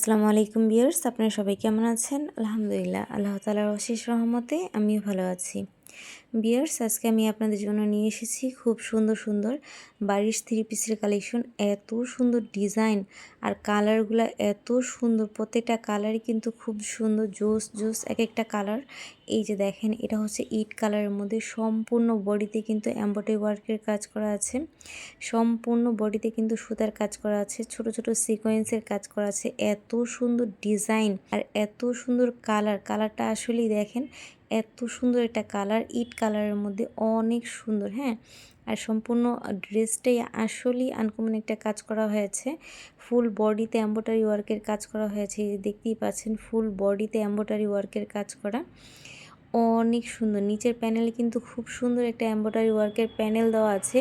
আসসালামু আলাইকুম ভিউয়ার্স, আপনারা সবাই কেমন আছেন? আলহামদুলিল্লাহ, আল্লাহ তাআলার অশেষ রহমতে আমিও ভালো আছি। ভিউয়ার্স, আজকে আমি আপনাদের জন্য নিয়ে এসেছি খুব সুন্দর সুন্দর বারিশ থ্রি পিসের কালেকশন। এত সুন্দর ডিজাইন আর কালারগুলো এত সুন্দর, প্রত্যেকটা কালারই কিন্তু খুব সুন্দর, জোস জোস এক একটা কালার। এই যে দেখেন, এটা হচ্ছে ইট কালারের মধ্যে সম্পূর্ণ বডিতে কিন্তু এমব্রয়ডারি ওয়ার্কের কাজ করা আছে। সম্পূর্ণ বডিতে কিন্তু সুতার কাজ করা আছে, ছোট ছোট সিকোয়েন্সের কাজ করা আছে। এত সুন্দর ডিজাইন আর এত সুন্দর কালারটা আসলেই দেখেন, এত সুন্দর একটা কালার, ইট কালারের মধ্যে অনেক সুন্দর। হ্যাঁ, আর সম্পূর্ণ ড্রেসটাই আসলেই আনকমন একটা কাজ করা হয়েছে। ফুল বডিতে এমব্রয়ডারি ওয়ার্কের কাজ করা হয়েছে, এই যে দেখতেই পাচ্ছেন, ফুল বডিতে এমব্রয়ডারি ওয়ার্কের কাজ করা অনেক সুন্দর। নিচের প্যানেলে কিন্তু খুব সুন্দর একটা এমব্রয়ডারি ওয়ার্কের প্যানেল দেওয়া আছে,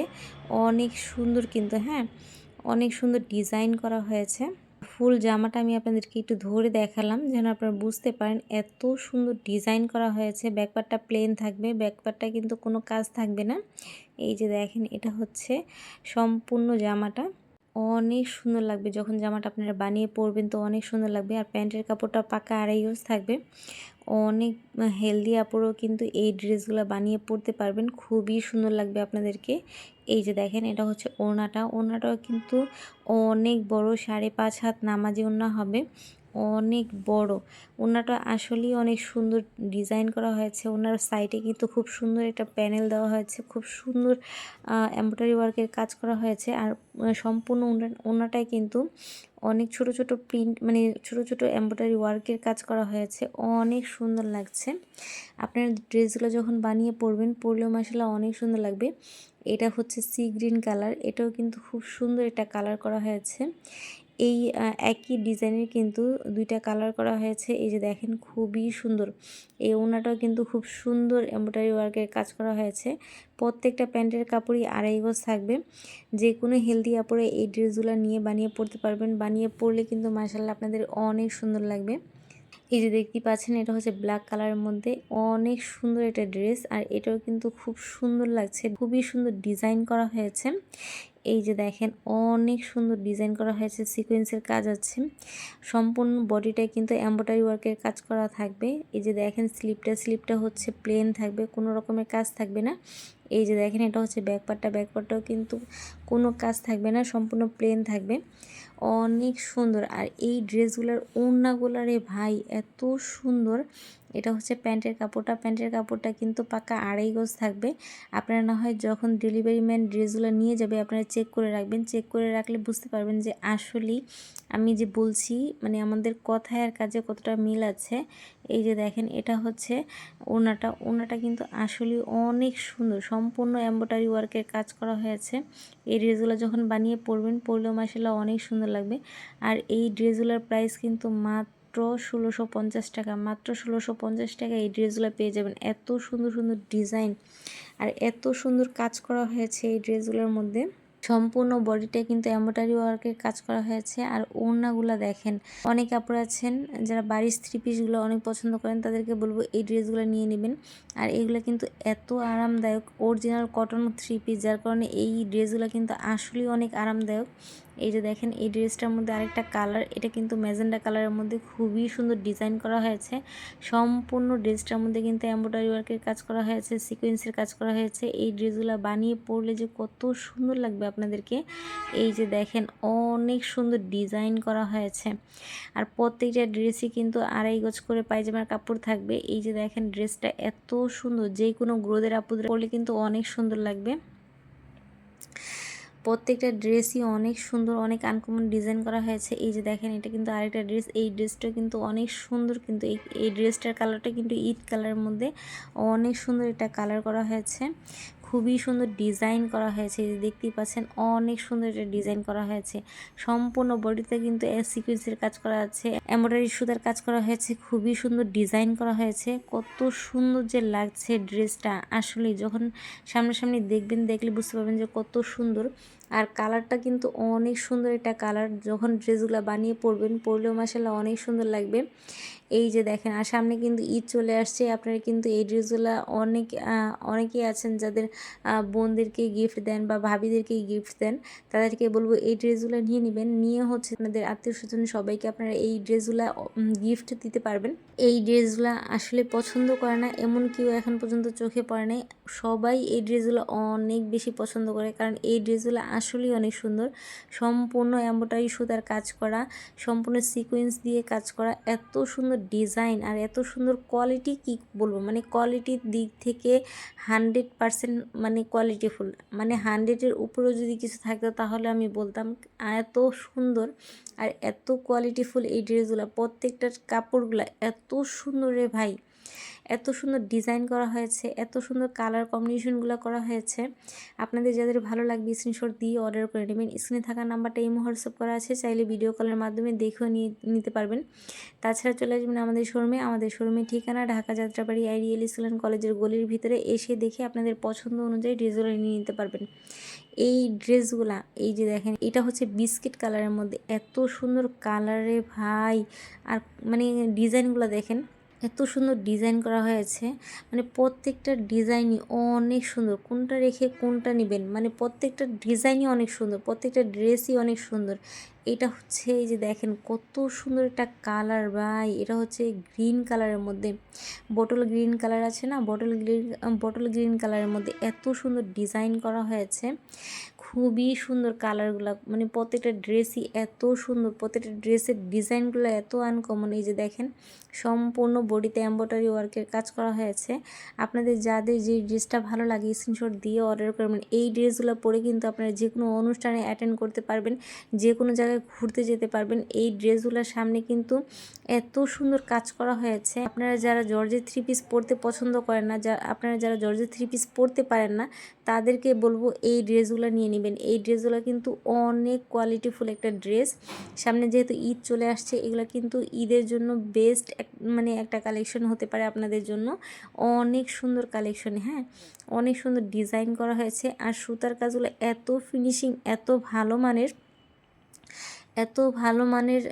অনেক সুন্দর কিন্তু। হ্যাঁ, অনেক সুন্দর ডিজাইন করা হয়েছে। ফুল জামাটা আমি আপনাদেরকে একটু ধরে দেখালাম যেন আপনারা বুঝতে পারেন, এত সুন্দর ডিজাইন করা হয়েছে। ব্যাকপার্টটা প্লেন থাকবে, ব্যাকপার্টটা কিন্তু কোনো কাজ থাকবে না। এই যে দেখেন, এটা হচ্ছে সম্পূর্ণ জামাটা। অনেক সুন্দর লাগবে যখন জামাটা আপনারা বানিয়ে পরবেন, তো অনেক সুন্দর লাগবে। আর প্যান্টের কাপড়টা পাকা 2.5 গজ থাকবে। অনেক হেলদি আপুরও কিন্তু এই ড্রেসগুলো বানিয়ে পরতে পারবেন, খুবই সুন্দর লাগবে আপনাদেরকে। এই যে দেখেন, এটা হচ্ছে ওড়নাটাও কিন্তু অনেক বড়, 5.5 হাত নামাজি ওড়না হবে, অনেক বড়। ওড়নাটা আসলেই অনেক সুন্দর ডিজাইন করা হয়েছে। ওনার সাইডে কিন্তু খুব সুন্দর একটা প্যানেল দেওয়া হয়েছে, খুব সুন্দর এমব্রয়ডারি ওয়ার্কের কাজ করা হয়েছে। আর সম্পূর্ণ ওড়নাটায় কিন্তু অনেক ছোট ছোট প্রিন্ট, মানে ছোট ছোট এমব্রয়ডারি ওয়ার্কের কাজ করা হয়েছে, অনেক সুন্দর লাগছে। আপনার ড্রেসগুলো যখন বানিয়ে পরবেন, পরলেও মাসাল্লাহ অনেক সুন্দর লাগবে। এটা হচ্ছে সি গ্রিন কালার, এটাও কিন্তু খুব সুন্দর একটা কালার করা হয়েছে। এই একই ডিজাইনের কিন্তু দুইটা কালার করা হয়েছে। এই যে দেখেন, খুবই সুন্দর। এই ওড়নাটাও কিন্তু খুব সুন্দর এমব্রয়ডারি ওয়ার্কের কাজ করা হয়েছে। প্রত্যেকটা প্যান্টের কাপড়ই 2.5 গজ থাকবে। যে কোনো হেলদি কাপড়ে এই ড্রেসগুলো নিয়ে বানিয়ে পরতে পারবেন, বানিয়ে পরলে কিন্তু মাশাআল্লাহ আপনাদের অনেক সুন্দর লাগবে। এই যে দেখতেই পাচ্ছেন, এটা হচ্ছে ব্ল্যাক কালারের মধ্যে অনেক সুন্দর একটা ড্রেস, আর এটাও কিন্তু খুব সুন্দর লাগছে, খুবই সুন্দর ডিজাইন করা হয়েছে। এই যে দেখেন, অনেক সুন্দর ডিজাইন করা হয়েছে, সিকোয়েন্সের কাজ আছে। সম্পূর্ণ বডিটায় কিন্তু এমব্রয়ডারি ওয়ার্কের কাজ করা থাকবে। এই যে দেখেন, স্লিপটা হচ্ছে প্লেন থাকবে, কোনো রকমের কাজ থাকবে না। এই যে দেখেন, এটা হচ্ছে ব্যাকপার্টটাও কিন্তু কোনো কাজ থাকবে না, সম্পূর্ণ প্লেন থাকবে, অনেক সুন্দর। আর এই ড্রেসগুলোর ওড়নাগুলারে ভাই এত সুন্দর। এটা হচ্ছে প্যান্টের কাপড়টা কিন্তু পাকা 2.5 গজ থাকবে। আপনারা না হয় যখন ডেলিভারি ম্যান ড্রেসগুলো নিয়ে যাবে, আপনারা চেক করে রাখবেন, চেক করে রাখলে বুঝতে পারবেন যে আসলেই আমি যে বলছি, মানে আমাদের কথায় আর কাজে কতটা মিল আছে। এই যে দেখেন, এটা হচ্ছে ওড়নাটা কিন্তু আসলে অনেক সুন্দর, সম্পূর্ণ এমব্রয়ডারি ওয়ার্কের কাজ করা হয়েছে। এই ড্রেসগুলো যখন বানিয়ে পরবেন, পরলেও মাসাল্লাহ অনেক সুন্দর লাগবে। আর এই ড্রেসগুলোর প্রাইস কিন্তু মাত্র 1650 টাকা, মাত্র 1650 টাকা এই ড্রেসগুলো পেয়ে যাবেন। এত সুন্দর সুন্দর ডিজাইন আর এত সুন্দর কাজ করা হয়েছে এই ড্রেসগুলোর মধ্যে। সম্পূর্ণ বডিটা কিন্তু এমব্রয়ডারি ওয়ার্কের কাজ করা হয়েছে। আর ওড়নাগুলো দেখেন, অনেক কাপড় আছেন যারা বাড়ির থ্রি পিসগুলো অনেক পছন্দ করেন, তাদেরকে বলবো এই ড্রেসগুলো নিয়ে নেবেন। আর এগুলো কিন্তু এত আরামদায়ক, অরিজিনাল কটন থ্রি পিস, যার কারণে এই ড্রেসগুলো কিন্তু আসলেই অনেক আরামদায়ক। এই যে দেখেন, এই ড্রেসটার মধ্যে আরেকটা কালার, এটা কিন্তু ম্যাজেন্ডা কালারের মধ্যে খুবই সুন্দর ডিজাইন করা হয়েছে। সম্পূর্ণ ড্রেসটার মধ্যে কিন্তু এমব্রয়ডারি ওয়ার্কের কাজ করা হয়েছে, সিকোয়েন্সের কাজ করা হয়েছে। এই ড্রেসগুলো বানিয়ে পরলে যে কত সুন্দর লাগবে আপনাদেরকে। এই যে দেখেন, অনেক সুন্দর ডিজাইন করা হয়েছে। আর প্রত্যেকটা ড্রেসই কিন্তু 2.5 গজ করে পায়জামার কাপড় থাকবে। এই যে দেখেন, ড্রেসটা এত সুন্দর, যে কোনো গ্রোদের আপুদের পরলে কিন্তু অনেক সুন্দর লাগবে। প্রত্যেকটা ড্রেসই অনেক সুন্দর, অনেক আনকমন ডিজাইন করা হয়েছে। এই যে দেখেন, এটা কিন্তু আরেকটা ড্রেস, এই ড্রেসটা কিন্তু অনেক সুন্দর, কিন্তু এই ড্রেসটার কালারটা কিন্তু ইট কালারের মধ্যে অনেক সুন্দর এটা কালার করা হয়েছে, খুবই সুন্দর ডিজাইন করা হয়েছে। এই যে দেখতেই পাচ্ছেন, অনেক সুন্দর এটা ডিজাইন করা হয়েছে। সম্পূর্ণ বডিতে কিন্তু সিকোয়েন্সের কাজ করা আছে, এমব্রয়ডারি সুতার কাজ করা হয়েছে, খুবই সুন্দর ডিজাইন করা হয়েছে। কত সুন্দর যে লাগছে ড্রেসটা, আসলে যখন সামনাসামনি দেখবেন, দেখলে বুঝতে পারবেন যে কত সুন্দর। আর কালারটা কিন্তু অনেক সুন্দর একটা কালার। যখন ড্রেসগুলো বানিয়ে পরবেন, পরলেও মাশাআল্লাহ অনেক সুন্দর লাগবে। এই যে দেখেন, আর সামনে কিন্তু ঈদ চলে আসছে। আপনারা কিন্তু এই ড্রেসগুলো অনেকেই আছেন যাদের বোনদেরকে গিফট দেন বা ভাবিদেরকে গিফট দেন, তাদেরকে বলবো এই ড্রেসগুলো নিয়ে নেবেন। নিয়ে হচ্ছে আপনাদের আত্মীয় স্বজন সবাইকে আপনারা এই ড্রেসগুলো গিফট দিতে পারবেন। এই ড্রেসগুলো আসলে পছন্দ করে না এমন কেউ এখন পর্যন্ত চোখে পড়ে নাই। সবাই এই ড্রেসগুলো অনেক বেশি পছন্দ করে, কারণ এই ড্রেসগুলো আসলেই অনেক সুন্দর। সম্পূর্ণ এমব্রয়ডারি সুতার কাজ করা, সম্পূর্ণ সিকোয়েন্স দিয়ে কাজ করা, এত সুন্দর ডিজাইন আর এত সুন্দর কোয়ালিটি, কি বলবো, মানে কোয়ালিটির দিক থেকে 100% মানে কোয়ালিটিফুল, মানে 100-এর উপরেও যদি কিছু থাকতো তাহলে আমি বলতাম। এত সুন্দর আর এত কোয়ালিটিফুল এই ড্রেসগুলো, প্রত্যেকটার কাপড়গুলো এত সুন্দর রে ভাই, এত সুন্দর ডিজাইন করা হয়েছে, এত সুন্দর কালার কম্বিনেশনগুলো করা হয়েছে। আপনাদের যাদের ভালো লাগবে স্ক্রিনশট দিয়ে অর্ডার করে নেবেন। স্ক্রিনে থাকা নাম্বারটা ইমো হোয়াটসঅ্যাপ করা আছে, চাইলে ভিডিও কলের মাধ্যমে দেখেও নিতে পারবেন। তাছাড়া চলে আসবেন আমাদের শোরুমে। আমাদের শোরুমের ঠিকানা ঢাকা যাত্রাবাড়ি আইডিয়াল ইসলাম কলেজের গলির ভিতরে। এসে দেখে আপনাদের পছন্দ অনুযায়ী ড্রেসগুলো নিয়ে নিতে পারবেন। এই ড্রেসগুলা, এই যে দেখেন, এটা হচ্ছে বিস্কিট কালারের মধ্যে, এত সুন্দর কালারে ভাই। আর মানে ডিজাইনগুলো দেখেন, এত সুন্দর ডিজাইন করা হয়েছে, মানে প্রত্যেকটা ডিজাইনই অনেক সুন্দর। কোনটা রেখে কোনটা নেবেন, মানে প্রত্যেকটা ডিজাইনই অনেক সুন্দর, প্রত্যেকটা ড্রেসই অনেক সুন্দর। এটা হচ্ছে এই যে দেখেন কত সুন্দর একটা কালার ভাই, এটা হচ্ছে গ্রিন কালারের মধ্যে, বটল গ্রিন কালার আছে না, বটল গ্রিন কালারের মধ্যে এত সুন্দর ডিজাইন করা হয়েছে। খুবই সুন্দর কালারগুলো, মানে প্রত্যেকটা ড্রেসই এত সুন্দর, প্রত্যেকটা ড্রেসের ডিজাইনগুলো এত আনকমন। এই যে দেখেন, সম্পূর্ণ বডিতে এমব্রয়ডারি ওয়ার্কের কাজ করা হয়েছে। আপনাদের যাদের যে ড্রেসটা ভালো লাগে স্ক্রিনশট দিয়ে অর্ডার করবেন। এই ড্রেসগুলো পরে কিন্তু আপনারা যে কোনো অনুষ্ঠানে অ্যাটেন্ড করতে পারবেন, যে কোনো জায়গায় ঘুরতে যেতে পারবেন। এই ড্রেসগুলোর সামনে কিন্তু এত সুন্দর কাজ করা হয়েছে। আপনারা যারা জর্জেট থ্রি পিস পরতে পছন্দ করেন না, আপনারা যারা জর্জেট থ্রি পিস পরতে পারেন না, তাদেরকে বলবো এই ড্রেসগুলো নিয়ে নেবেন। এই ড্রেসগুলো কিন্তু অনেক কোয়ালিটিফুল একটা ড্রেস। সামনে যেহেতু ঈদ চলে আসছে, এগুলো কিন্তু ঈদের জন্য বেস্ট মানে একটা কালেকশন হতে পারে আপনাদের জন্য। অনেক সুন্দর কালেকশন, হ্যাঁ, অনেক সুন্দর ডিজাইন করা হয়েছে। আর সুতার কাজগুলো এত ফিনিশিং, এত ভালো মানের, এত ভালো মানের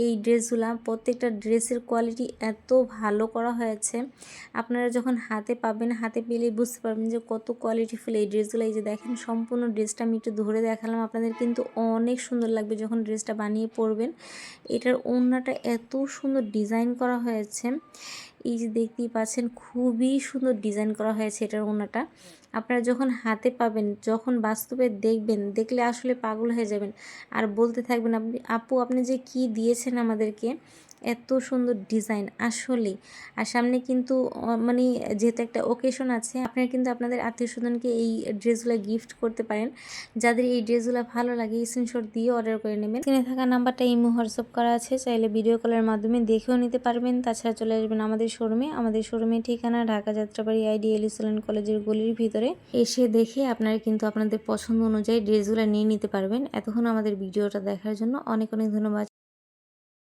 এই ড্রেসগুলো, প্রত্যেকটা ড্রেসের কোয়ালিটি এত ভালো করা হয়েছে। আপনারা যখন হাতে পাবেন, হাতে পেলেই বুঝতে পারবেন যে কত কোয়ালিটিফুল এই ড্রেসগুলো। এই যে দেখেন, সম্পূর্ণ ড্রেসটা আমি একটু ধরে দেখালাম আপনাদের, কিন্তু অনেক সুন্দর লাগবে যখন ড্রেসটা বানিয়ে পরবেন। এটার ওড়নাটা এত সুন্দর ডিজাইন করা হয়েছে, এই যে দেখতেই পাচ্ছেন, খুবই সুন্দর ডিজাইন করা হয়েছে এটার ওড়নাটা। আপনারা যখন হাতে পাবেন, যখন বাস্তবে দেখবেন, দেখলে আসলে পাগল হয়ে যাবেন আর বলতে থাকবেন আপু আপনি যে কি দিয়েছেন আমাদেরকে, এত সুন্দর ডিজাইন আসলেই। আর সামনে কিন্তু মানে যেহেতু একটা ওকেশন আছে, আপনারা কিন্তু আপনাদের আত্মীয় স্বজনকে এই ড্রেসগুলো গিফট করতে পারেন। যাদের এই ড্রেসগুলো ভালো লাগে স্ক্রিনশট দিয়ে অর্ডার করে নেবেন। স্ক্রিনে থাকা নাম্বারটা ইমো হোয়াটসঅ্যাপ করা আছে, চাইলে ভিডিও কলের মাধ্যমে দেখেও নিতে পারবেন। তাছাড়া চলে আসবেন আমাদের শোরুমে। আমাদের শোরুমের ঠিকানা ঢাকা যাত্রাবাড়ি আইডিয়াল ইসলাম কলেজের গলির ভিতরে। এসে দেখে আপনারা কিন্তু আপনাদের পছন্দ অনুযায়ী ড্রেসগুলো নিয়ে নিতে পারবেন। এতক্ষণ আমাদের ভিডিওটা দেখার জন্য অনেক অনেক ধন্যবাদ।